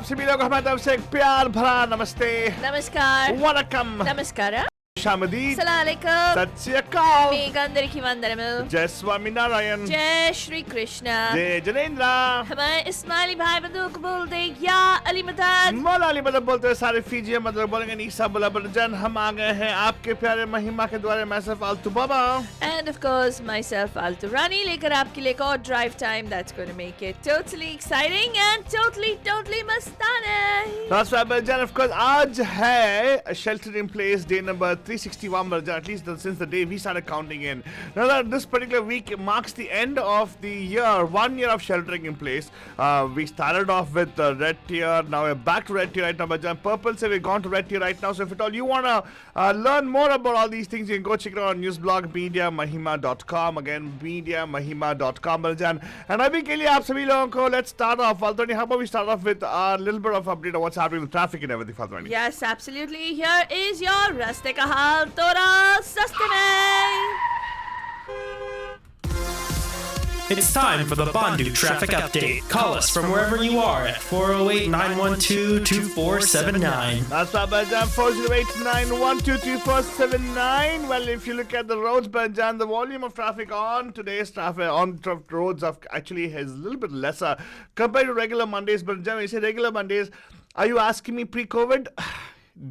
आप सभी लोग हमारी तरफ से एक प्यार भरा नमस्ते, नमस्कार, वनकम, नमस्कार, शामदी, सलालेकुम, सत श्री अकाल, मेघंदरिकी वंदनमु, जय स्वामीनारायण, जय श्री कृष्ण, जय जनेन्द्र। हमारे इस्माइली भाई बंधु को बोल दे या अली मदद। मौला अली मदद बोलते हैं सारे फीजी मतलब बोलेंगे नीसा बोला बरजन। हम आ गए हैं आपके प्यारे महिमा के द्वारे। मैं सिर्फ आलतू बाबा And of course myself Altu Rani लेकर आपके लिए एक और drive time that's going to make it totally exciting and totally Mastana. That's right, Barajan. Of course, आज है shelter in place day number 361, Barajan, at least since the day we started counting in. Now that this particular week marks the end of the year, 1 year of sheltering in place. We started off with red tier, now we're back to red tier right now, Barajan. Purple say we've gone to red tier right now. So if at all you want to learn more about all these things, you can go check it out on news blog mediamahima.com. Again, mediamahima.com, Barajan. And अभी के लिए आप सभी लोगों को let's start off. Faltani, how about we start off with a little bit of update on what's happening with traffic and everything, Faltani? Yes, absolutely. Here is your Raste ka haal tora saste mein. It's time for the Bandu Traffic Update. Call us from wherever you are at 408-912-2479. That's right, Banjan. 408-912-2479. Well, if you look at the roads, Banjan, the volume of traffic on today's traffic on roads actually is a little bit lesser compared to regular Mondays. Banjan, when you say regular Mondays, are you asking me pre-COVID?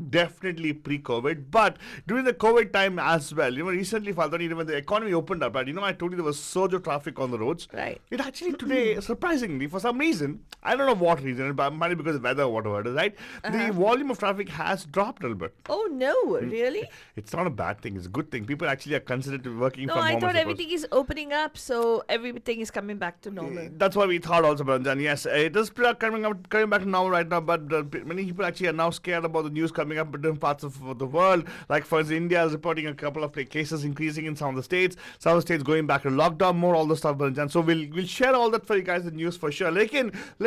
Definitely pre-COVID, but during the COVID time as well. You know, recently, Faltani, when the economy opened up, and I told you there was surge of traffic on the roads. Right. It actually today, surprisingly, for some reason, I don't know what reason, but might be because of weather or whatever it is, right? The volume of traffic has dropped a little bit. Oh no, really? It's not a bad thing. It's a good thing. People actually are considered working No, from I home. thought everything is opening up, so everything is coming back to normal. That's what we thought also, Banjan. Yes, it is coming back to normal right now, but many people actually are now scared about the news coming up in different parts of the world. Like, for instance, India is reporting a couple of cases increasing in some of the states. Some of the states going back to lockdown, more all the stuff, Banjan. So we'll share all that for you guys, the news for sure. Let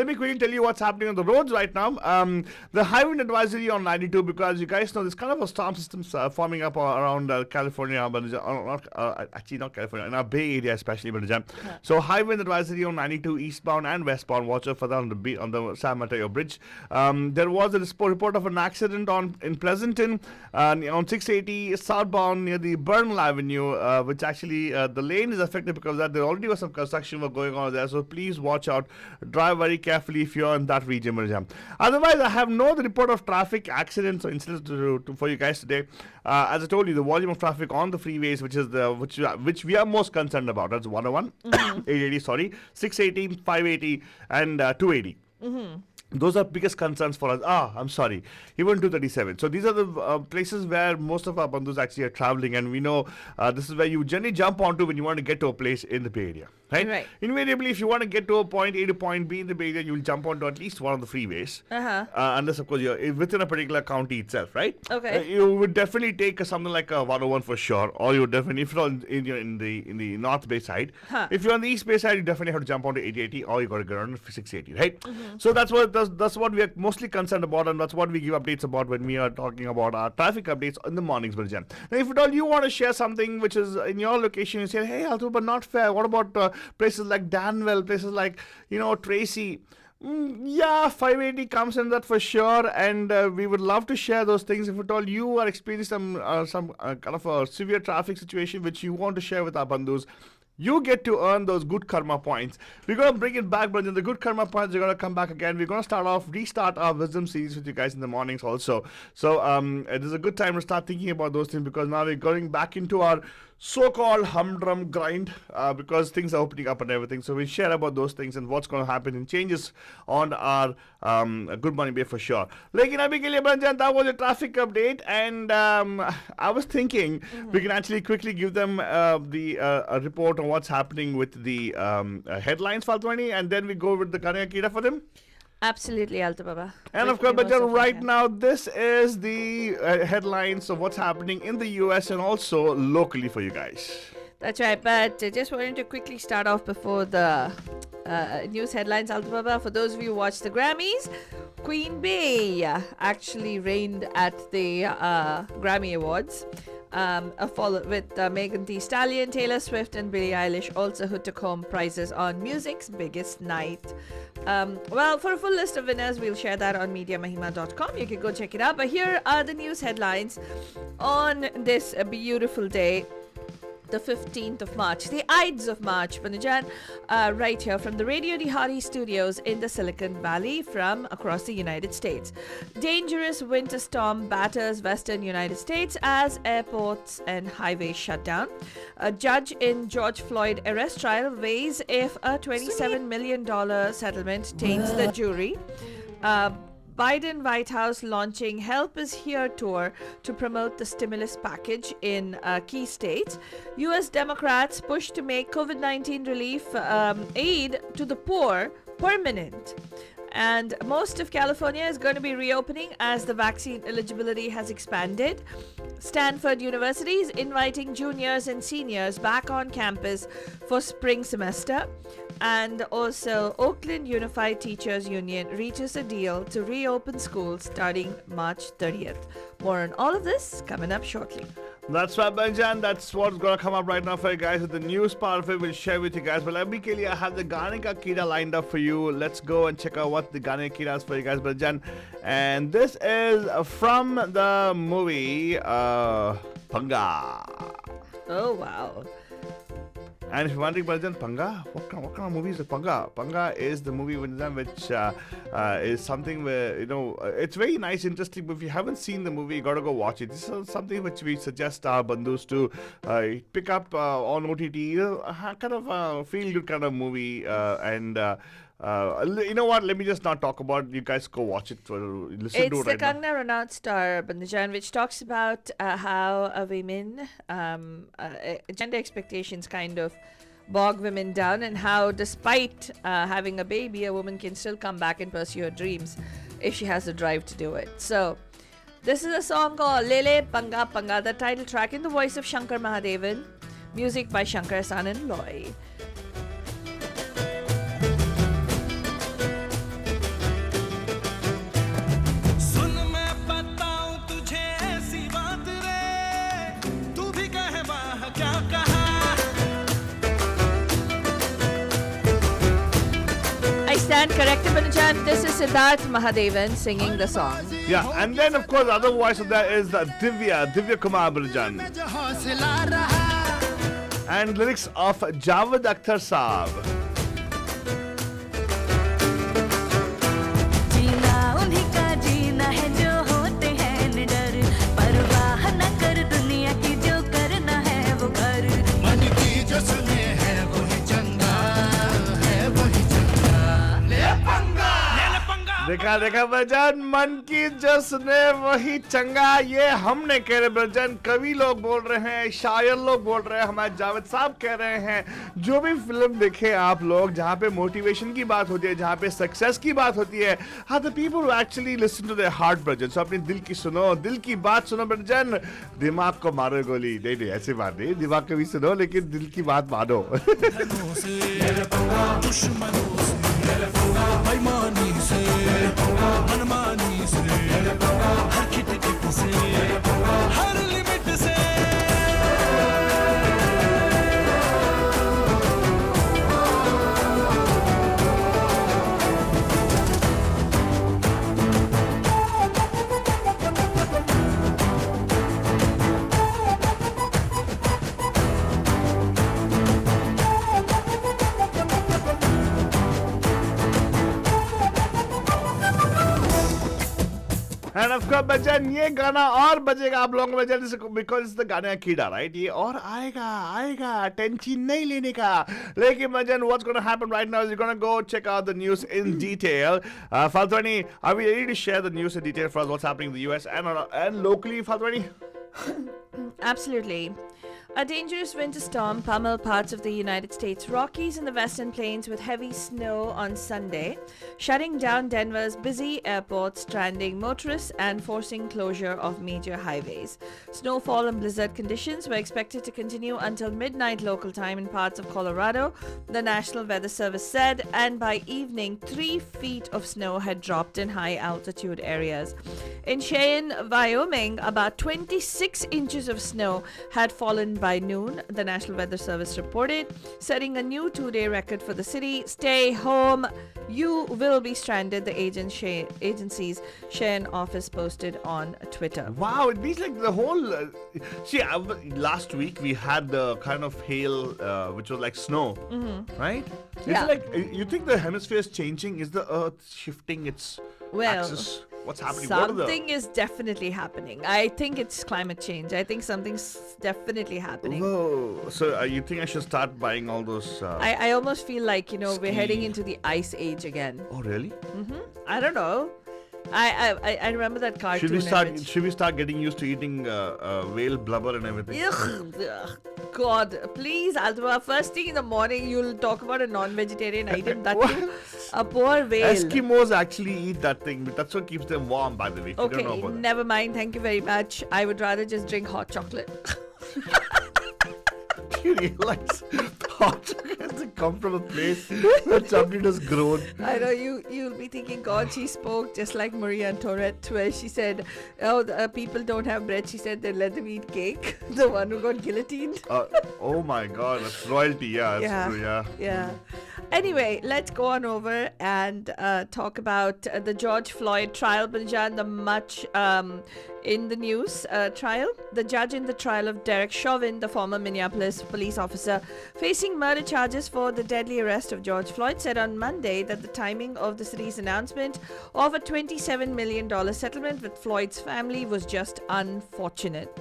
me quickly tell you what's happening on the roads right now. The high wind advisory on 92, because you guys know there's kind of a storm system forming up around California, actually not California, in our Bay Area especially, Banjan. So high wind advisory on 92 eastbound and westbound. Watch out for that on the San Mateo Bridge. There was a report of an accident in Pleasanton on 680 southbound near the Bernal Avenue, which actually the lane is affected because of that. There already was some construction work going on there, so please watch out. Drive very carefully if you're in that region. Otherwise, I have no report of traffic accidents or incidents for you guys today. As I told you, the volume of traffic on the freeways, which we are most concerned about, that's 101, 880, sorry, 680, 580, and 280. Those are biggest concerns for us. I'm sorry, even 237. So these are the places where most of our bandhus actually are traveling, and we know this is where you generally jump onto when you want to get to a place in the Bay Area. Right? Invariably, if you want to get to a point A to point B in the Bay Area, you'll jump onto at least one of the freeways. Unless, of course, you're within a particular county itself, right? Okay. You would definitely take something like a 101 for sure, or you would definitely, if you're in the North Bay side, if you're on the East Bay side, you definitely have to jump onto 880, or you got to get on 680, right? So that's what we are mostly concerned about, and that's what we give updates about when we are talking about our traffic updates in the mornings, Barajan. Now, if at all you want to share something which is in your location, you say, hey, Altu, but not fair. What about places like Danville, places like, Tracy? Yeah, 580 comes in that for sure, and we would love to share those things. If at all you are experiencing some kind of a severe traffic situation which you want to share with our bandhus, you get to earn those good karma points. We're going to bring it back, but the good karma points are going to come back again. We're going to restart our wisdom series with you guys in the mornings also. So it is a good time to start thinking about those things, because now we're going back into our so-called humdrum grind because things are opening up and everything. So we share about those things and what's going to happen and changes on our Good Morning Bay for sure. Lekin abhi ke liye Banjan, that was a traffic update, and I was thinking we can actually quickly give them a report on what's happening with the headlines, Faltwani, and then we go with the Kanya Kida for them. Absolutely, Alta Baba. And of course, Banjan, right now, this is the headlines of what's happening in the US and also locally for you guys. That's right, but just wanted to quickly start off before the news headlines, Alta Baba. For those of you who watched the Grammys, Queen Bey actually reigned at the Grammy Awards. with Megan Thee Stallion, Taylor Swift, and Billie Eilish, also who took home prizes on music's biggest night. Well, for a full list of winners, we'll share that on MediaMahima.com. You can go check it out. But here are the news headlines on this beautiful day, the 15th of March, the Ides of March, Banujan, right here from the Radio Dihari studios in the Silicon Valley from across the United States. Dangerous winter storm batters western United States as airports and highways shut down. A judge in George Floyd arrest trial weighs if a $27 million settlement taints the jury. Biden White House launching Help Is Here tour to promote the stimulus package in key states. U.S. Democrats push to make COVID-19 relief aid to the poor permanent. And most of California is going to be reopening as the vaccine eligibility has expanded. Stanford University is inviting juniors and seniors back on campus for spring semester. And also, Oakland Unified Teachers Union reaches a deal to reopen schools starting March 30th. More on all of this coming up shortly. That's right, Banjan. That's what's gonna come up right now for you guys. With the news part of it, we'll share with you guys. But abhi ke liye I have the Gaane Ka Keeda lined up for you. Let's go and check out what the Gaane Ka Keeda is for you guys, Banjan. And this is from the movie Panga. Oh, wow. And if you're wondering, Banjan, Panga? What kind of movie is it? Panga. Panga is the movie which is something where, it's very nice, interesting. But if you haven't seen the movie, you gotta go watch it. This is something which we suggest our bandhus to pick up on OTT. Kind of a feel-good kind of movie. You know what? Let me just not talk about it. You guys go watch it. Listen to it It's the right now. Kangna Ranaut star, Bandajan, which talks about how women, gender expectations kind of bog women down, and how despite having a baby, a woman can still come back and pursue her dreams if she has the drive to do it. So, this is a song called Lele Panga Panga, the title track in the voice of Shankar Mahadevan, music by Shankar Sanan Loy. Stand corrected, Banujan. This is Siddharth Mahadevan singing the song. Yeah, and then of course the other voice of that is Divya Kumar Banujan. And lyrics of Javed Akhtar Saab. देखा बजन मन की जसने वही चंगा, ये हमने कह रहे बजन, कवि लोग बोल रहे हैं, शायर लोग बोल रहे हैं, हमारे जावेद साहब कह रहे हैं। जो भी फिल्म देखें आप लोग जहाँ पे मोटिवेशन की बात होती है, जहाँ पे सक्सेस की बात होती है, हाँ the people who actually listen to their heart बजन। सो अपने दिल की सुनो, दिल की बात सुनो बजन, दिमाग को मारो गोली। नहीं ऐसी बात नहीं, दिमाग को भी सुनो लेकिन दिल की बात मानो। बेईमानी से, मनमानी से, हर खिट से, हर लिमिट से। And of course, बच्चन ये गाना और बजेगा आप लोगों को Bachchan, because it's the Gaane Ka Keeda, right? ये और आएगा, टेंशन नहीं लेने का। लेकिन Bachchan, what's going to happen right now is you're going to go check out the news in detail. Faltwani, are we ready to share the news in detail for us? What's happening in the US and locally, Faltwani? Absolutely. A dangerous winter storm pummeled parts of the United States Rockies and the Western Plains with heavy snow on Sunday, shutting down Denver's busy airports, stranding motorists, and forcing closure of major highways. Snowfall and blizzard conditions were expected to continue until midnight local time in parts of Colorado, the National Weather Service said, and by evening, 3 feet of snow had dropped in high altitude areas. In Cheyenne, Wyoming, about 26 inches of snow had fallen by noon, the National Weather Service reported, setting a new 2-day record for the city. Stay home, you will be stranded, the agency's Cheyenne office posted on Twitter. Wow, it means like the whole. Last week we had the kind of hail, which was like snow, right? Yeah. It's like you think the hemisphere is changing? Is the Earth shifting its Well, axis? What's happening? Something is definitely happening. I think it's climate change. I think something's definitely happening. Whoa! So you think I should start buying all those? I almost feel like, we're heading Ski. into the ice age again. Oh, really? I don't know. I remember that cartoon. image. Should we start getting used to eating whale blubber and everything? Ugh, God, please, Aldwa. First thing in the morning, you'll talk about a non-vegetarian item. That too, a poor whale. Eskimos actually eat that thing. That's what keeps them warm, by the way. If you don't know Okay, about that. never mind. Thank you very much. I would rather just drink hot chocolate. Do you realize hot chocolate has to come from a place where chocolate has grown? I know you'll be thinking, God, she spoke just like Marie Antoinette, where she said, "Oh, people don't have bread." She said they let them eat cake. The one who got guillotined. Oh my God, that's royalty. Yeah, that's true. Yeah. Yeah. Anyway, let's go on over and talk about the George Floyd trial, Banjan, the much in the news trial. The judge in the trial of Derek Chauvin, the former Minneapolis police officer facing murder charges for the deadly arrest of George Floyd, said on Monday that the timing of the city's announcement of a $27 million settlement with Floyd's family was just unfortunate.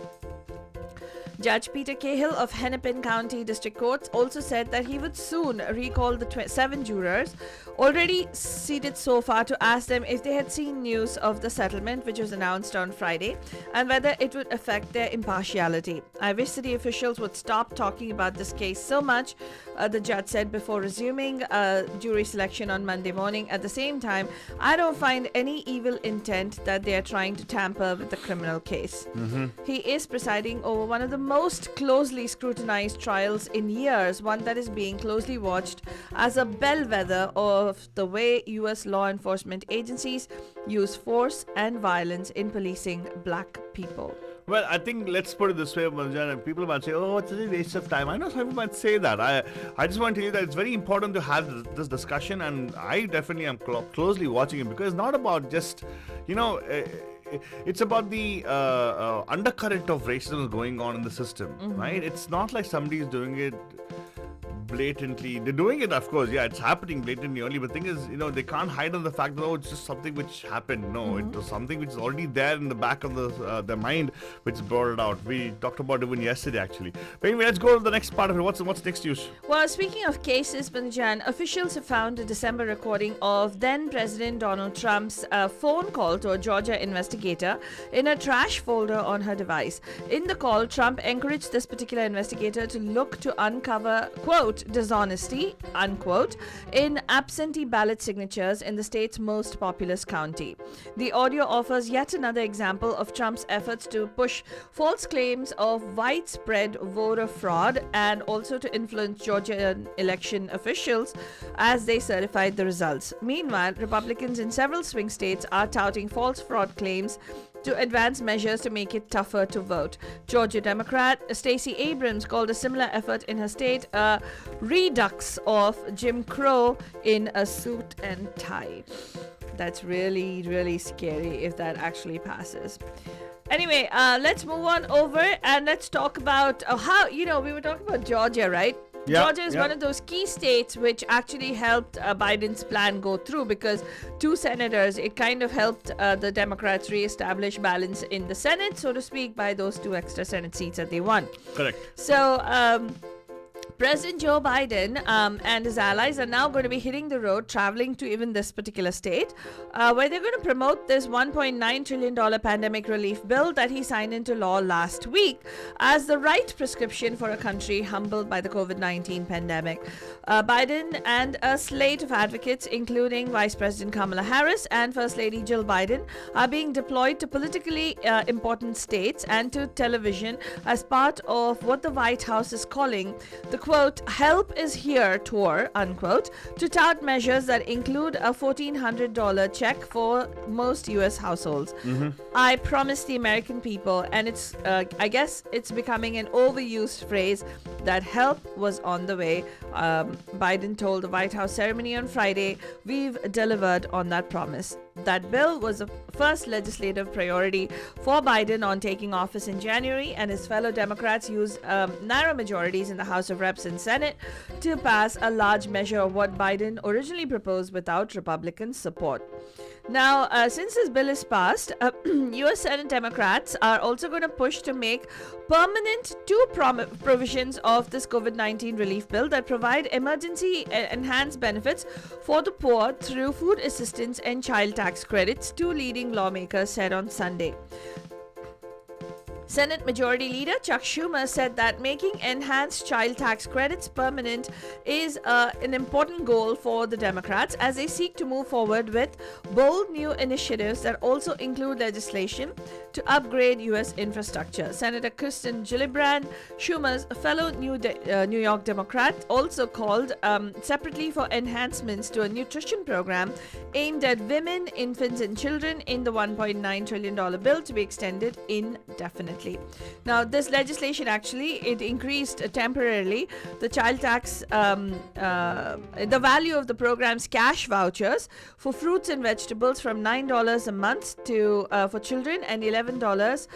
Judge Peter Cahill of Hennepin County District Court also said that he would soon recall the 7 jurors already seated so far to ask them if they had seen news of the settlement, which was announced on Friday, and whether it would affect their impartiality. I wish city officials would stop talking about this case so much, the judge said before resuming jury selection on Monday morning. At the same time, I don't find any evil intent that they are trying to tamper with the criminal case. He is presiding over one of the most closely scrutinized trials in years, one that is being closely watched as a bellwether of the way U.S. law enforcement agencies use force and violence in policing black people. Well, I think let's put it this way, Manjan, and people might say, "Oh, it's a waste of time." I know some people might say that. I just want to tell you that it's very important to have this discussion, and I definitely am closely watching it because it's not about just, it's about the undercurrent of racism going on in the system, right? It's not like somebody is doing it blatantly. They're doing it, of course. Yeah, it's happening blatantly only. But the thing is, they can't hide on the fact that, oh, it's just something which happened. No, it was something which is already there in the back of their mind, which brought it out. We talked about it even yesterday, actually. But anyway, let's go to the next part of it. What's next news? Well, speaking of cases, Banjan, officials have found a December recording of then President Donald Trump's phone call to a Georgia investigator in a trash folder on her device. In the call, Trump encouraged this particular investigator to look to uncover, quote, dishonesty, unquote, in absentee ballot signatures in the state's most populous county. The audio offers yet another example of Trump's efforts to push false claims of widespread voter fraud and also to influence Georgian election officials as they certified the results. Meanwhile, Republicans in several swing states are touting false fraud claims to advance measures to make it tougher to vote. Georgia Democrat Stacey Abrams called a similar effort in her state a redux of Jim Crow in a suit and tie. That's really, really scary if that actually passes. Anyway, let's move on over and let's talk about how, we were talking about Georgia, right? Yeah, Georgia is one of those key states which actually helped Biden's plan go through because 2 senators, it kind of helped the Democrats re-establish balance in the Senate, so to speak, by those 2 extra Senate seats that they won. Correct. So, President Joe Biden and his allies are now going to be hitting the road, traveling to even this particular state, where they're going to promote this $1.9 trillion pandemic relief bill that he signed into law last week as the right prescription for a country humbled by the COVID-19 pandemic. Biden and a slate of advocates, including Vice President Kamala Harris and First Lady Jill Biden, are being deployed to politically important states and to television as part of what the White House is calling the quote, "Help is Here" tour, unquote, to tout measures that include a $1,400 check for most U.S. households. I promise the American people, and I guess it's becoming an overused phrase, that help was on the way. Biden told the White House ceremony on Friday, "We've delivered on that promise." That bill was the first legislative priority for Biden on taking office in January, and his fellow Democrats used narrow majorities in the House of Reps and Senate to pass a large measure of what Biden originally proposed without Republican support. Now, since this bill is passed, U.S. Senate Democrats are also going to push to make permanent two provisions of this COVID-19 relief bill that provide emergency enhanced benefits for the poor through food assistance and child tax credits, two leading lawmakers said on Sunday. Senate Majority Leader Chuck Schumer said that making enhanced child tax credits permanent is an important goal for the Democrats as they seek to move forward with bold new initiatives that also include legislation to upgrade U.S. infrastructure. Senator Kirsten Gillibrand, Schumer's fellow New York Democrat, also called separately for enhancements to a nutrition program aimed at women, infants, and children in the $1.9 trillion bill to be extended indefinitely. Now, this legislation it increased temporarily the child tax, the value of the program's cash vouchers for fruits and vegetables from $9 a month to for children and $11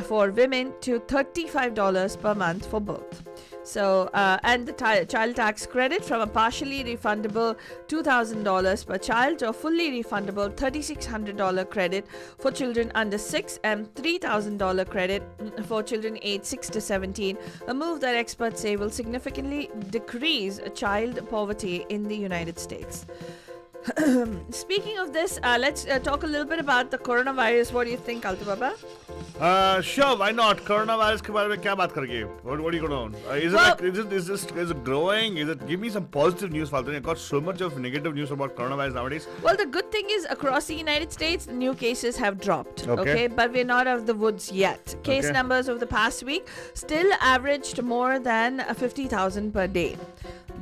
for women to $35 per month for both. So, and the child tax credit from a partially refundable $2,000 per child to a fully refundable $3,600 credit for children under 6 and $3,000 credit for children aged 6 to 17, a move that experts say will significantly decrease child poverty in the United States. Speaking of this, let's talk a little bit about the coronavirus. What do you think, Altu Baba? Sure, why not? Coronavirus के बारे में क्या बात करेंगे? What are you going on? Is it growing? Give me some positive news, Faltani. I've got so much of negative news about coronavirus nowadays. Well, the good thing is across the United States, the new cases have dropped. Okay. But we're not out of the woods yet. Case numbers over the past week still averaged more than 50,000 per day.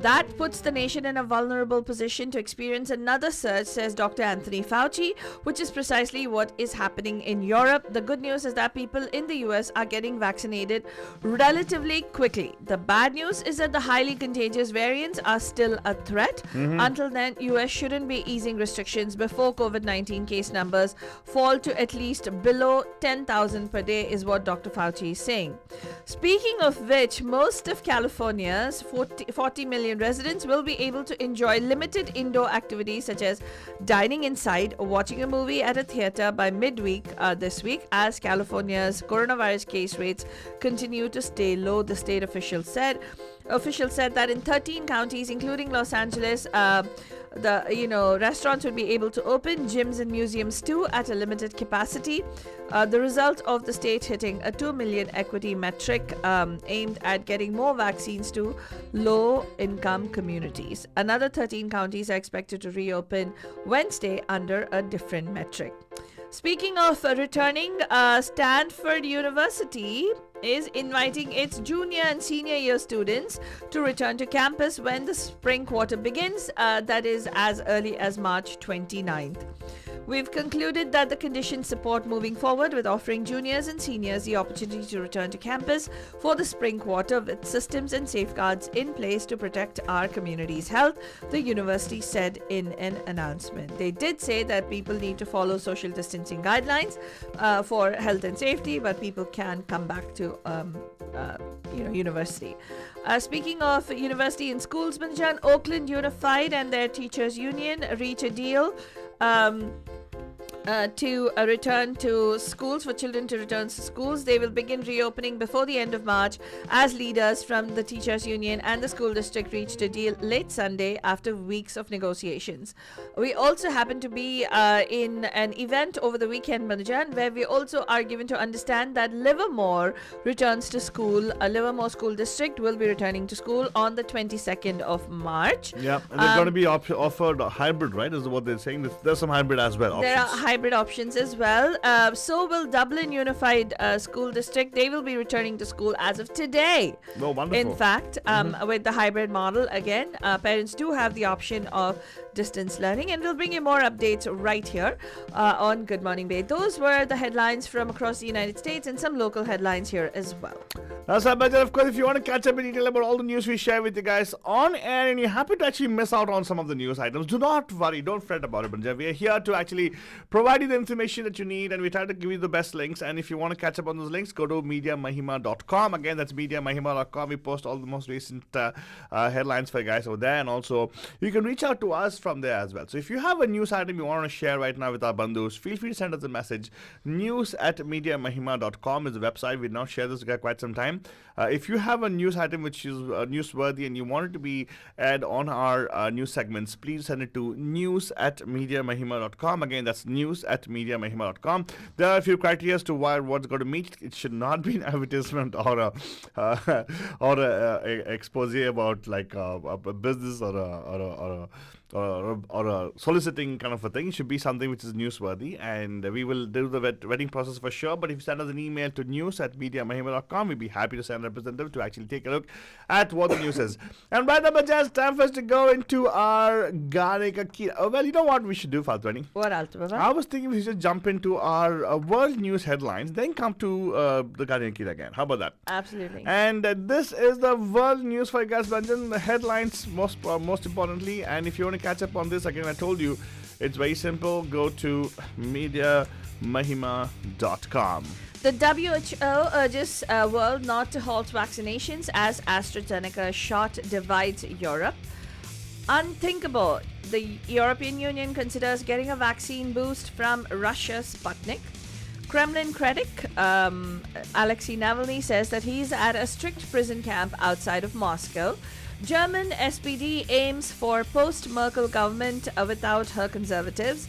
That puts the nation in a vulnerable position to experience another surge, says Dr. Anthony Fauci, which is precisely what is happening in Europe. The good news is that people in the US are getting vaccinated relatively quickly. The bad news is that the highly contagious variants are still a threat. Until then, US shouldn't be easing restrictions before COVID-19 case numbers fall to at least below 10,000 per day, is what Dr. Fauci is saying. Speaking of which, most of California's 40 million residents will be able to enjoy limited indoor activities such as dining inside or watching a movie at a theater by midweek this week as California's coronavirus case rates continue to stay low, the state officials said. Officials said that in 13 counties, including Los Angeles, restaurants would be able to open, gyms and museums too at a limited capacity. The result of the state hitting a 2 million equity metric aimed at getting more vaccines to low-income communities. Another 13 counties are expected to reopen Wednesday under a different metric. Speaking of returning, Stanford University is inviting its junior and senior year students to return to campus when the spring quarter begins, that is as early as March 29th. We've concluded that the conditions support moving forward with offering juniors and seniors the opportunity to return to campus for the spring quarter with systems and safeguards in place to protect our community's health, the university said in an announcement. They did say that people need to follow social distancing guidelines for health and safety, but people can come back to university. Speaking of university and schools, Manjan, Oakland Unified and their teachers union reach a deal to return to schools, for children to return to schools. They will begin reopening before the end of March as leaders from the teachers union and the school district reached a deal late Sunday after weeks of negotiations. We also happen to be in an event over the weekend, Manajan, where we also are given to understand that Livermore returns to school. Livermore School District will be returning to school on the 22nd of March. Yeah, and they're going to be offered a hybrid, right? Is what they're saying. There's some hybrid as well. There are options. hybrid options as well. So will Dublin Unified School District. They will be returning to school as of today. Oh, wonderful. In fact, with the hybrid model, again, parents do have the option of distance learning, and we'll bring you more updates right here on Good Morning Bay. Those were the headlines from across the United States and some local headlines here as well. That's right, but of course, if you want to catch up in detail about all the news we share with you guys on air and you happen to actually miss out on some of the news items, do not worry, don't fret about it, Banjar. We are here to actually provide you the information that you need, and we try to give you the best links. And if you want to catch up on those links, go to MediaMahima.com. Again, that's MediaMahima.com. We post all the most recent headlines for you guys over there, and also you can reach out to us from there as well. So if you have a news item you want to share right now with our bandhus, feel free to send us a message. News@MediaMahima.com is the website. We've now shared this for quite some time. If you have a news item which is newsworthy and you want it to be aired on our news segments, please send it to news@MediaMahima.com. Again, that's news@MediaMahima.com. There are a few criteria as to what's going to meet. It should not be an advertisement or a expose about like a business or a soliciting kind of a thing. It should be something which is newsworthy, and we will do the vetting process for sure. But if you send us an email to news@MediaMahima.com, we'd be happy to send a representative to actually take a look at what the news is. And right now, but it's time for us to go into our Gane Ka Kira. Oh, well, you know what we should do, Fatwani? What else, Baba? I was thinking we should jump into our world news headlines, then come to the Gane Ka Kira again. How about that? Absolutely. And this is the world news for you guys, Banjan. The headlines most importantly. And if you want to catch up on this, again, I told you, it's very simple. Go to MediaMahima.com. The WHO urges world not to halt vaccinations as AstraZeneca shot divides Europe. Unthinkable. The European Union considers getting a vaccine boost from Russia's Sputnik. Kremlin critic Alexei Navalny says that he's at a strict prison camp outside of Moscow. German SPD aims for post-Merkel government without her conservatives.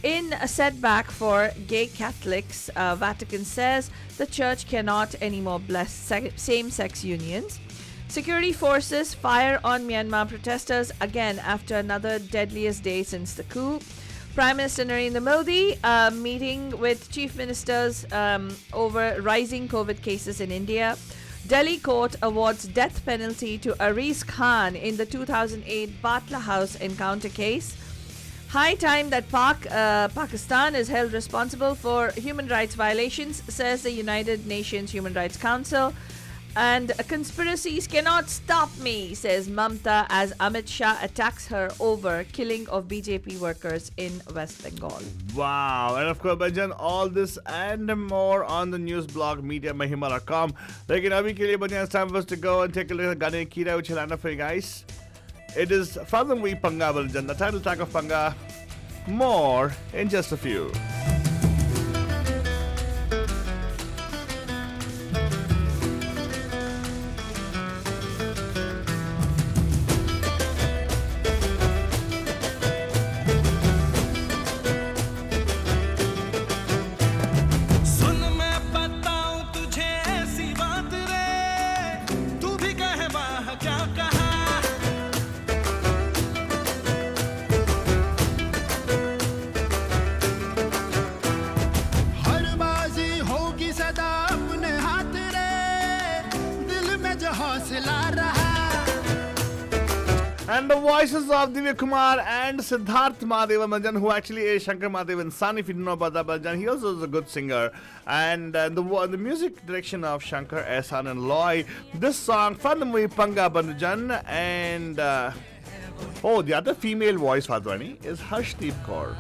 In a setback for gay Catholics, Vatican says the church cannot anymore bless same-sex unions. Security forces fire on Myanmar protesters again after another deadliest day since the coup. Prime Minister Narendra Modi meeting with chief ministers over rising COVID cases in India. Delhi court awards death penalty to Aris Khan in the 2008 Batla House encounter case. High time that Pakistan is held responsible for human rights violations, says the United Nations Human Rights Council. And conspiracies cannot stop me, says Mamta as Amit Shah attacks her over killing of BJP workers in West Bengal. Wow. And of course, Banjan, all this and more on the news blog MediaMahima.com. Lekin abhi ke liye Banjan, it's time for us to go and take a look at Gane Kira, which will end up for you guys. It is from the movie Panga, Banjan, the title track of Panga. More in just a few. And the voices of Divya Kumar and Siddharth Mahadevan Banjan, who actually is Shankar Mahadevan's son, if you don't know about that, Banjan. He also is a good singer. And the music direction of Shankar Ehsan and Loy. This song from the movie Panga Banjan. And the other female voice, Fadwani, is Harshdeep Kaur.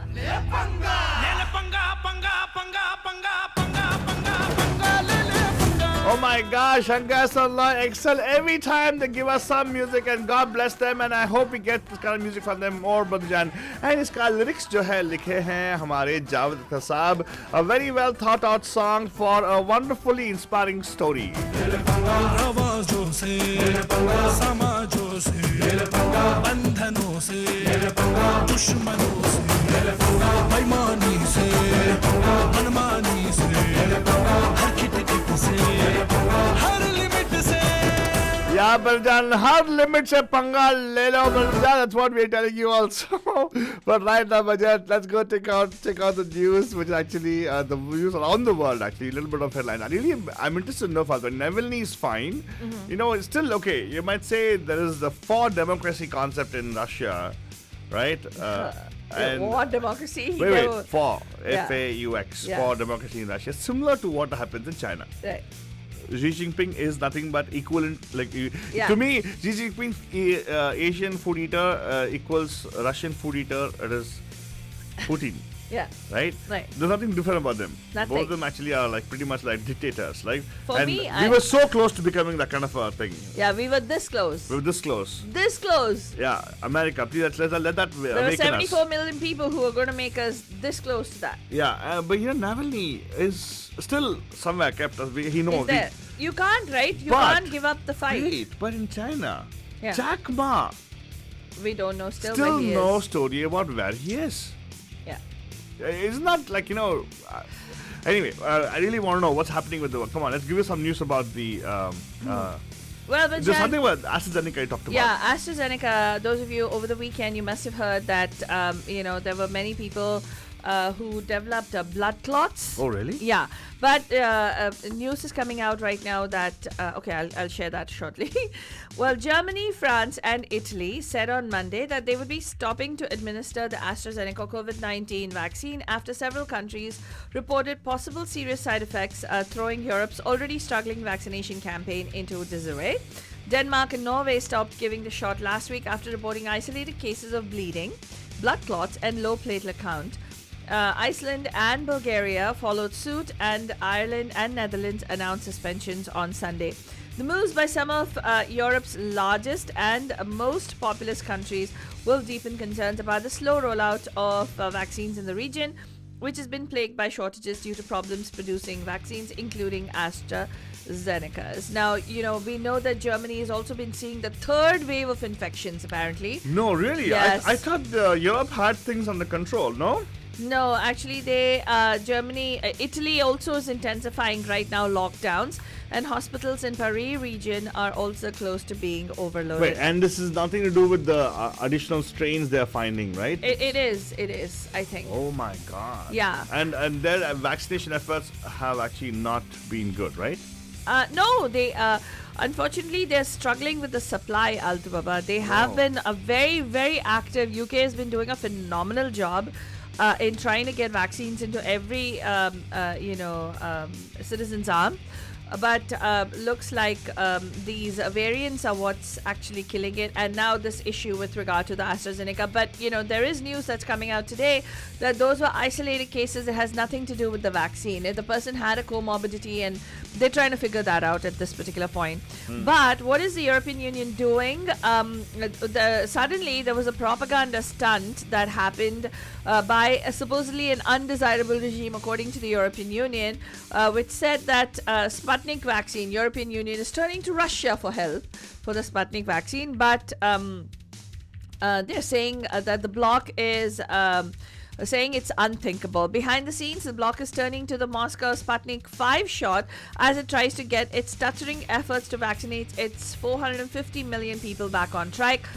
Oh my gosh, Angas Allah excel every time they give us some music, and God bless them, and I hope we get this kind of music from them more, Badjan. And इसका lyrics जो है लिखे हैं हमारे जावेद अख्तर साहब. A very well thought out song for a wonderfully inspiring story. आवाज़ों से समाजों से बंधनों से दुश्मनों से बेईमानी से मनमानी से हर खिट से हर लिमिट से. Yeah, Badjan, hard limit se पंगा ले लो, Badjan. That's what we're telling you also. But right now, Badjan, let's go check out the news, which is actually the news around the world. Actually, a little bit of headline. I'm interested to know, Father. Navalny is fine. You know, it's still okay. You might say there is the for democracy concept in Russia, right? And War democracy. wait, for Yeah. FAUX, Yeah. for democracy in Russia, similar to what happens in China. Right. Xi Jinping is nothing but equivalent. Yeah. To me, Xi Jinping, Asian food eater equals Russian food eater. It is Putin, Yeah. right? Right. There's nothing different about them. Nothing. Both of them actually are like pretty much like dictators. Like, For and me, we were so close to becoming that kind of a thing. Yeah, we were this close. We were this close. This close. Yeah, America, please let that There were awaken us. 74 million people who are going to make us this close to that. Yeah, but you know, Navalny is still somewhere kept us. He knows. Is there? You can't, right? You But- can't give up the fight. Wait, but in China, Yeah. Jack Ma. We don't know still Still where he no is. story about where he is. Yeah. It's not like, you know. Anyway, I really want to know what's happening with the. Come on, let's give you some news about the. Well, but There's something about AstraZeneca you talked about. yeah, AstraZeneca. Those of you over the weekend, you must have heard that there were many people who developed blood clots. Oh, really? Yeah, but news is coming out right now that I'll share that shortly. Well, Germany, France, and Italy said on Monday that they would be stopping to administer the AstraZeneca COVID-19 vaccine after several countries reported possible serious side effects, throwing Europe's already struggling vaccination campaign into disarray. Denmark and Norway stopped giving the shot last week after reporting isolated cases of bleeding, blood clots, and low platelet count. Iceland and Bulgaria followed suit, and Ireland and Netherlands announced suspensions on Sunday. The moves by some of Europe's largest and most populous countries will deepen concerns about the slow rollout of vaccines in the region, which has been plagued by shortages due to problems producing vaccines, including AstraZeneca's. Now, we know that Germany has also been seeing the third wave of infections, apparently. No, really? Yes. I thought Europe had things under control, no? No, actually, Italy also is intensifying right now lockdowns, and hospitals in Paris region are also close to being overloaded. Wait, and this is nothing to do with the additional strains they're finding, right? It is, I think. Oh my God. Yeah. And their vaccination efforts have actually not been good, right? No, they unfortunately they're struggling with the supply, Altubaba. They have Oh. been a very, very active. UK has been doing a phenomenal job in trying to get vaccines into every citizen's arm. But looks like these variants are what's actually killing it, and now this issue with regard to the AstraZeneca. But there is news that's coming out today that those were isolated cases. It has nothing to do with the vaccine. If the person had a comorbidity, and they're trying to figure that out at this particular point. But what is the European Union doing? Suddenly there was a propaganda stunt that happened by supposedly an undesirable regime, according to the European Union, which said that Sputnik vaccine, European Union is turning to Russia for help for the Sputnik vaccine, but they're saying that the bloc is saying it's unthinkable. Behind the scenes, the bloc is turning to the Moscow Sputnik 5 shot as it tries to get its stuttering efforts to vaccinate its 450 million people back on track.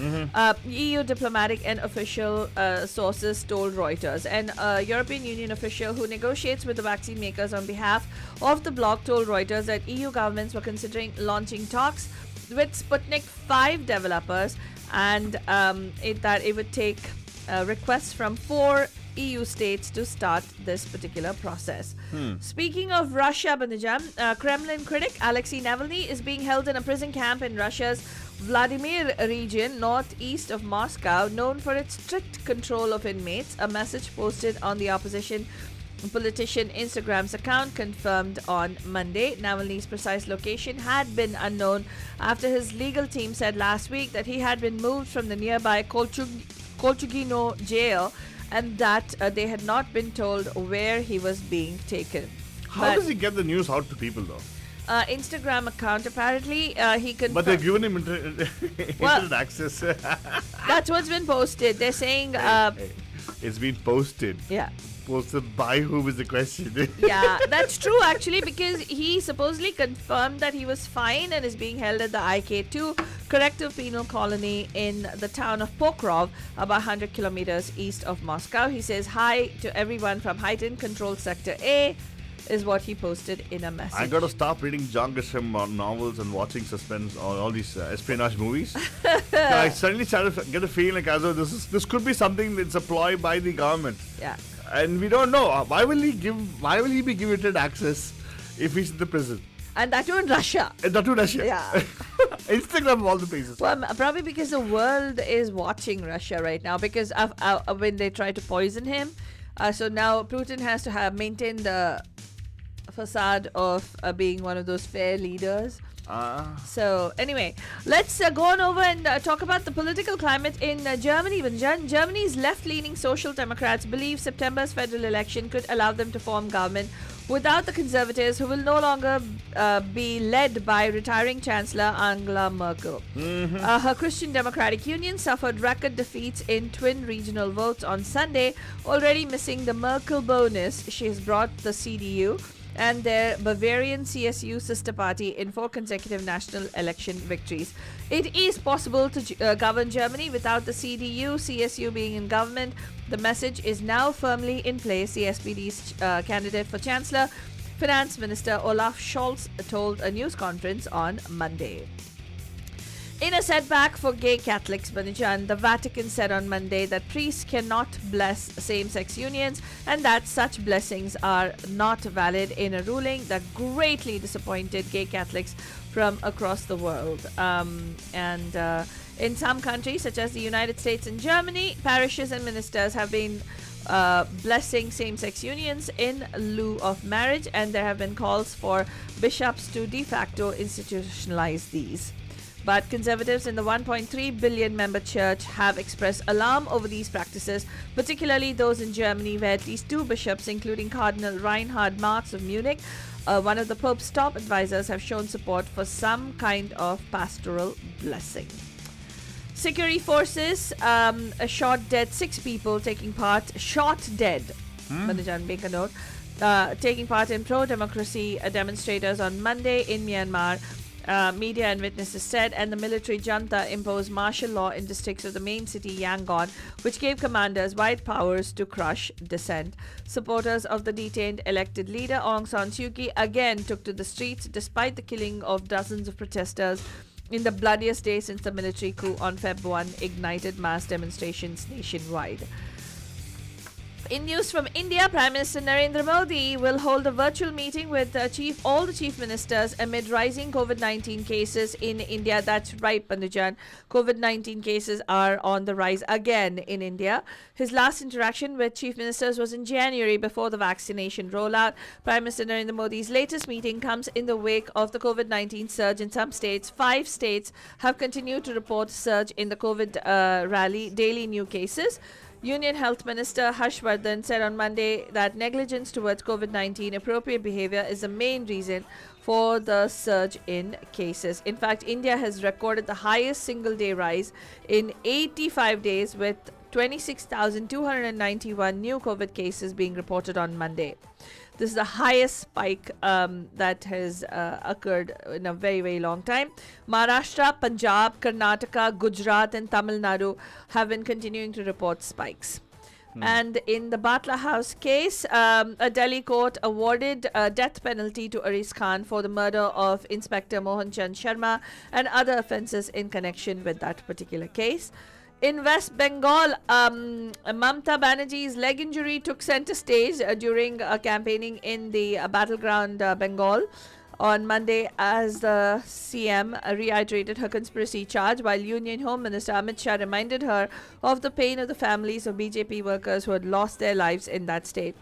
EU diplomatic and official sources told Reuters. And a European Union official who negotiates with the vaccine makers on behalf of the bloc told Reuters that EU governments were considering launching talks with Sputnik 5 developers, and that it would take requests from 4 EU states to start this particular process. Speaking of Russia, Bandhajam, Kremlin critic Alexei Navalny is being held in a prison camp in Russia's Vladimir region, northeast of Moscow, known for its strict control of inmates. A message posted on the opposition politician Instagram's account confirmed on Monday. Navalny's precise location had been unknown after his legal team said last week that he had been moved from the nearby Kolchugino jail and that they had not been told where he was being taken. How does he get the news out to people though? Instagram account apparently he confirmed. But they've given him internet access. That's what's been posted. They're saying It's been posted. yeah. Posted by whom is the question? Yeah, that's true actually, because he supposedly confirmed that he was fine and is being held at the IK2 corrective penal colony in the town of Pokrov, about 100 kilometers east of Moscow. He says hi to everyone from heightened control sector A, is what he posted in a message. I gotta stop reading John Grisham novels and watching suspense on all these espionage movies. I suddenly started to get a feeling like as though this could be something that's a ploy by the government. Yeah. And we don't know why will he be given access if he's in the prison? And that too in Russia. And not to Russia. Yeah. Instagram of all the places. Well, probably because the world is watching Russia right now because of when they try to poison him. So now Putin has to maintain the facade of being one of those fair leaders. So anyway, let's go on over and talk about the political climate in Germany. When Germany's left-leaning Social Democrats believe September's federal election could allow them to form government without the Conservatives, who will no longer be led by retiring Chancellor Angela Merkel. Her Christian Democratic Union suffered record defeats in twin regional votes on Sunday, already missing the Merkel bonus she has brought the CDU and their Bavarian CSU sister party in 4 consecutive national election victories. It is possible to govern Germany without the CDU-CSU being in government. The message is now firmly in place, the SPD's candidate for Chancellor, Finance Minister Olaf Scholz, told a news conference on Monday. In a setback for gay Catholics, Banijan, the Vatican said on Monday that priests cannot bless same-sex unions and that such blessings are not valid, in a ruling that greatly disappointed gay Catholics from across the world. In some countries, such as the United States and Germany, parishes and ministers have been blessing same-sex unions in lieu of marriage, and there have been calls for bishops to de facto institutionalize these. But conservatives in the 1.3 billion member church have expressed alarm over these practices, particularly those in Germany, where at least 2 bishops, including Cardinal Reinhard Marx of Munich, one of the Pope's top advisors, have shown support for some kind of pastoral blessing. Security forces shot dead 6 people taking part. Manajan, make a note. Taking part in pro-democracy demonstrators on Monday in Myanmar. Media and witnesses said, and the military junta imposed martial law in districts of the main city Yangon, which gave commanders wide powers to crush dissent. Supporters of the detained elected leader Aung San Suu Kyi again took to the streets despite the killing of dozens of protesters in the bloodiest day since the military coup on Feb 1 ignited mass demonstrations nationwide. In news from India, Prime Minister Narendra Modi will hold a virtual meeting with all the chief ministers amid rising COVID-19 cases in India. That's right, Panujan. COVID-19 cases are on the rise again in India. His last interaction with chief ministers was in January before the vaccination rollout. Prime Minister Narendra Modi's latest meeting comes in the wake of the COVID-19 surge in some states. 5 states have continued to report surge in the COVID rally, daily new cases. Union Health Minister Harshvardhan said on Monday that negligence towards COVID-19 appropriate behavior is the main reason for the surge in cases. In fact, India has recorded the highest single-day rise in 85 days, with 26,291 new COVID cases being reported on Monday. This is the highest spike that has occurred in a very, very long time. Maharashtra, Punjab, Karnataka, Gujarat and Tamil Nadu have been continuing to report spikes. And in the Batla House case, a Delhi court awarded a death penalty to Aris Khan for the murder of Inspector Mohan Chand Sharma and other offences in connection with that particular case. In West Bengal, Mamta Banerjee's leg injury took center stage during campaigning in the battleground Bengal on Monday, as the CM reiterated her conspiracy charge, while Union Home Minister Amit Shah reminded her of the pain of the families of BJP workers who had lost their lives in that state.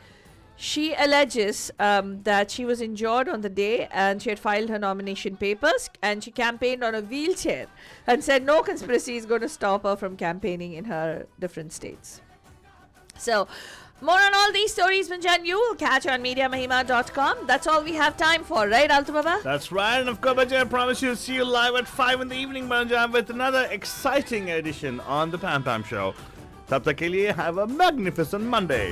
She alleges that she was injured on the day and she had filed her nomination papers and she campaigned on a wheelchair and said no conspiracy is going to stop her from campaigning in her different states. So, more on all these stories, Manjan, you will catch on MediaMahima.com. That's all we have time for, right, Altu Baba? That's right, and of course, Banjan, I promise you to see you live at 5 in the evening, Banjan, with another exciting edition on the Pam Pam Show. Tab tak ke liye, have a magnificent Monday.